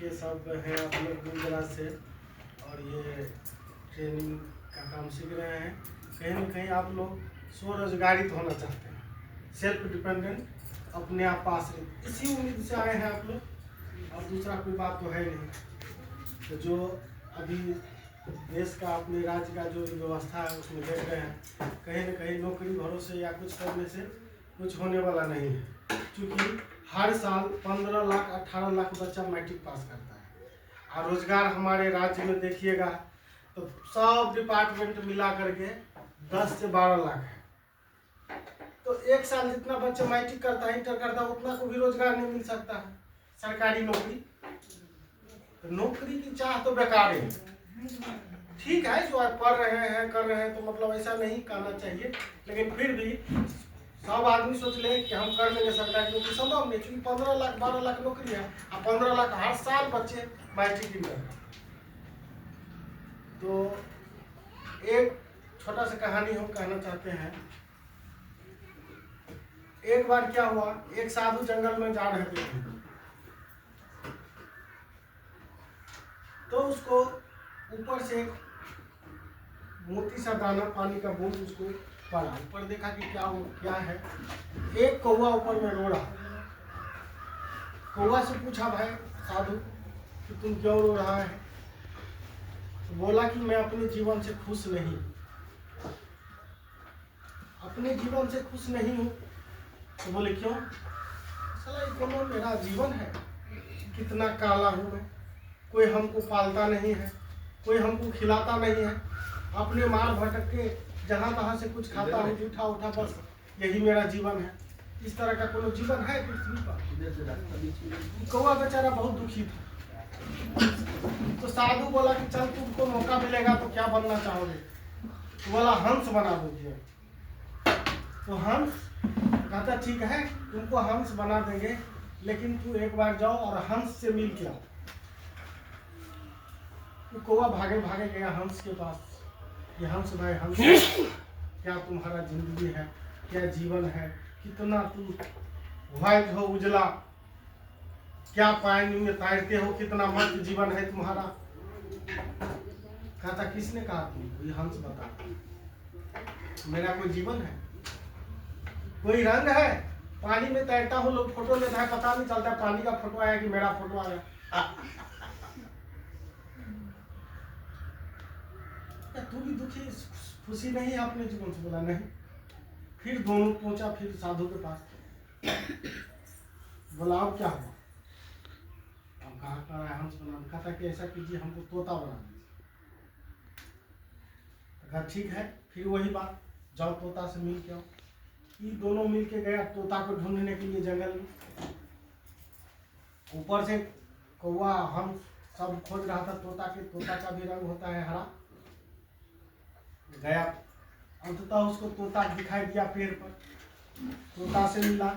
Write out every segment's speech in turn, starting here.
के सब हैं आप लोग गुजरात से और ये ट्रेनिंग का काम सीख रहे हैं। कहीं ना कहीं आप लोग स्वरोजगारित होना चाहते हैं, सेल्फ डिपेंडेंट, अपने आप आश्रित, इसी उम्मीद से आए हैं आप लोग और दूसरा कोई बात तो है नहीं। तो जो अभी देश का अपने राज्य का जो व्यवस्था है उसमें देख रहे हैं, कहीं ना कहीं नौकरी भरोसे या कुछ करने से कुछ होने वाला नहीं है, क्योंकि हर साल 15 लाख 18 लाख बच्चा मैट्रिक पास करता है और रोजगार हमारे राज्य में देखिएगा तो सब डिपार्टमेंट मिला करके 10 से 12 लाख है। तो एक साल जितना बच्चा मैट्रिक करता है, इंटर करता है, उतना को भी रोजगार नहीं मिल सकता है सरकारी नौकरी। तो नौकरी की चाह तो बेकार है। ठीक है जो आप पढ़ रहे हैं कर रहे हैं तो मतलब ऐसा नहीं करना चाहिए, लेकिन फिर भी सब आदमी सोच ले कि हम कर लेंगे सरकारी नौकरी, संभव नहीं, क्योंकि 15 लाख 12 लाख नौकरी है और 15 लाख हर साल बच्चे मैट्रिक इंटर। तो एक छोटा सा कहानी हम कहना चाहते हैं। एक बार क्या हुआ, एक साधु जंगल में जा रहे थे तो उसको ऊपर से मोती सा दाना पानी का बूंद उसको पड़ा। ऊपर देखा कि क्या है। एक कौवा ऊपर में रो रहा। कौवा से पूछा भाई साधु कि तुम क्यों रो रहा है? तो बोला कि मैं अपने जीवन से खुश नहीं, अपने जीवन से खुश नहीं हूँ। तो बोले क्यों? साला ये कौन मेरा जीवन है, कितना काला हूँ मैं, कोई हमको पालता नहीं है, कोई हमको खिलाता नहीं है, अपने मार भटक के जहाँ तहाँ से कुछ खाता हूँ, उठा उठा, बस यही मेरा जीवन है। इस तरह का कोई जीवन है पृथ्वी पर? कौवा बेचारा बहुत दुखी था। तो साधु बोला कि चल तुमको मौका मिलेगा तो क्या बनना चाहोगे? तो बोला हंस बना दोगे। तो हंस कहता ठीक है तुमको हंस बना देंगे, लेकिन तू एक बार जाओ और हंस से मिल के आओ। तो कौवा भागे भागे गया हंस के पास। ये हंस भाई हंस, क्या तुम्हारा जिंदगी है, क्या जीवन है, कितना तुम व्हाइट हो उजला, क्या पानी में तैरते हो, कितना मस्त जीवन है तुम्हारा। कहता किसने कहा तुमको? ये हंस बता। मेरा कोई जीवन है, कोई रंग है? पानी में तैरता हूँ, लोग फोटो लेता है, पता नहीं चलता पानी का फोटो आया कि मेरा फोटो आया। तू भी दुखी, खुशी नहीं है अपने जीवन से? बोला नहीं। फिर दोनों पहुंचा फिर साधु के पास। बोला अब क्या हुआ? अब कहा कर रहा है हंस बना। कहा था कि ऐसा कीजिए हमको तोता बना दीजिए। कहा ठीक है, फिर वही बात, जाओ तोता से मिल के आओ। ये दोनों मिल के गया तोता को ढूंढने के लिए जंगल में। ऊपर से कौवा हम सब खोज रहा था तोता के, तोता का भी रंग होता है हरा। गया अंततः उसको तोता दिखाई दिया पेड़ पर, तोता से मिला।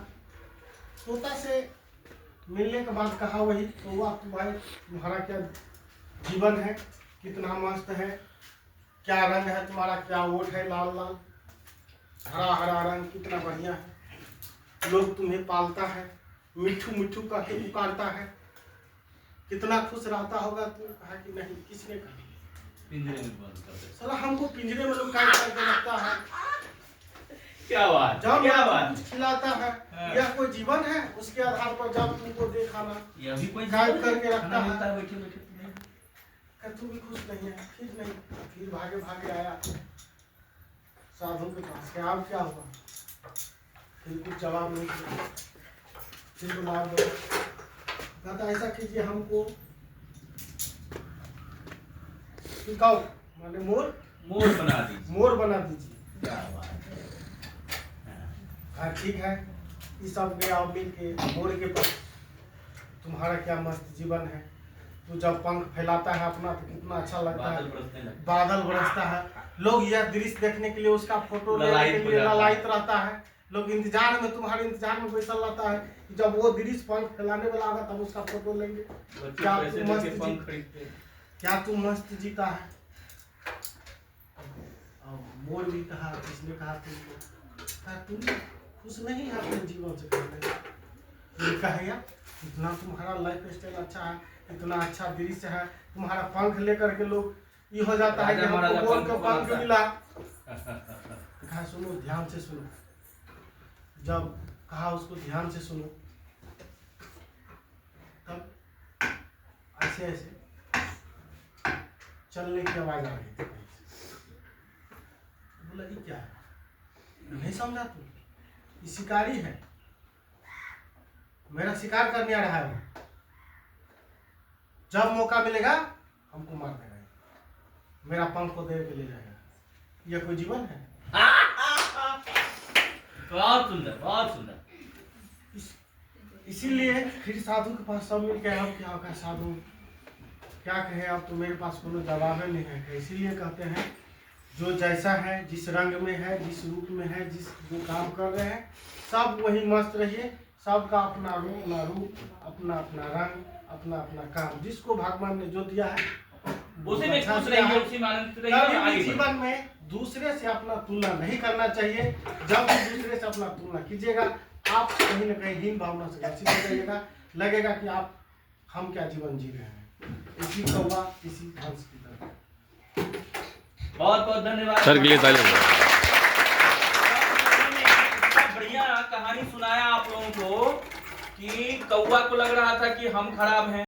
तोता से मिलने के बाद कहा वही कौवा भाई तुम्हारा क्या जीवन है, कितना मस्त है, क्या रंग है तुम्हारा, क्या ओठ है लाल लाल, हरा हरा रंग, कितना बढ़िया है, लोग तुम्हें पालता है, मिठू मिठू कह के पुकारता है, कितना खुश रहता होगा। तुम कहा कि नहीं। किसने कहा? पिंजरे में बंद कर दे। साला हमको पिंजरे में लोग कैद करके रखता है। क्या बात, जब क्या बात कुछ खिलाता है, यह कोई जीवन है? उसके आधार पर जब तुमको दे खाना, ये अभी कोई कैद करके रखता है। बैठे बैठे तू भी खुश नहीं है। फिर नहीं, फिर भागे भागे आया साधु के पास। क्या अब क्या हुआ? फिर कुछ जवाब नहीं दिया। फिर बुला दो। कहता ऐसा कीजिए हमको सिखाओ, माने मोर बना दीजिए। मोर बना दीजिए। क्या बात है। हाँ ठीक है। ये सब गया मिल के मोर के पास। तुम्हारा क्या मस्त जीवन है, तू जब पंख फैलाता है अपना तो कितना अच्छा लगता है, बादल बरसता है, लोग यह दृश्य देखने के लिए उसका फोटो लेने के लिए ललायित रहता है। लोग इंतजार में, तुम्हारे इंतजार में बैठा रहता है कि जब वो दृश्य पंख फैलाने वाला होगा तब उसका फोटो लेंगे। क्या तू मस्त जीता है। मोर भी कहा, किसने कहा तुम खुश नहीं है अपने जीवन से? कहा यार इतना तुम्हारा लाइफ स्टाइल अच्छा है, इतना अच्छा दृश्य है, तुम्हारा पंख लेकर के लोग ये हो जाता है कि राजा महाराजा हमको गोल का पंख पंख बनाता है। मिला। कहा सुनो, ध्यान से सुनो। जब कहा उसको ध्यान से सुनो, तब ऐसे ऐसे चलने की आवाज आ रही थी कहीं से। बोला ये क्या है, नहीं समझा तू, ये शिकारी है, मेरा शिकार करने आ रहा है वो। जब मौका मिलेगा हमको मार देगा, मेरा पंख को दे के ले जाएगा। यह कोई जीवन है? बहुत सुंदर, बहुत सुंदर। इसीलिए फिर साधु के पास सब मिल के, अब क्या होगा साधु, क्या कहे, अब तो मेरे पास कोनो जवाब नहीं है। इसीलिए कहते हैं जो जैसा है, जिस रंग में है, जिस रूप में है, जिस जो काम कर रहे हैं, सब वही मस्त रहिए। सबका अपना रूप, अपना अपना रंग, अपना अपना काम, जिसको भगवान ने जो दिया है उसी में अच्छा खुश दिया रहिए, है। उसी में आनंदित रहिए, कभी भी आगे बढ़िए। जीवन में दूसरे से अपना तुलना नहीं करना चाहिए। जब भी दूसरे से अपना तुलना कीजिएगा, आप कहीं न कहीं हीन भावना से ग्रसित हो जाइएगा। लगेगा कि आप हम क्या जीवन जी रहे हैं, इसी कौवा इसी हंस की तरह। बहुत बहुत धन्यवाद सर के लिए ताली इतना बढ़िया कहानी सुनाया आप लोगों को कि कौवा को लग रहा था कि हम खराब हैं।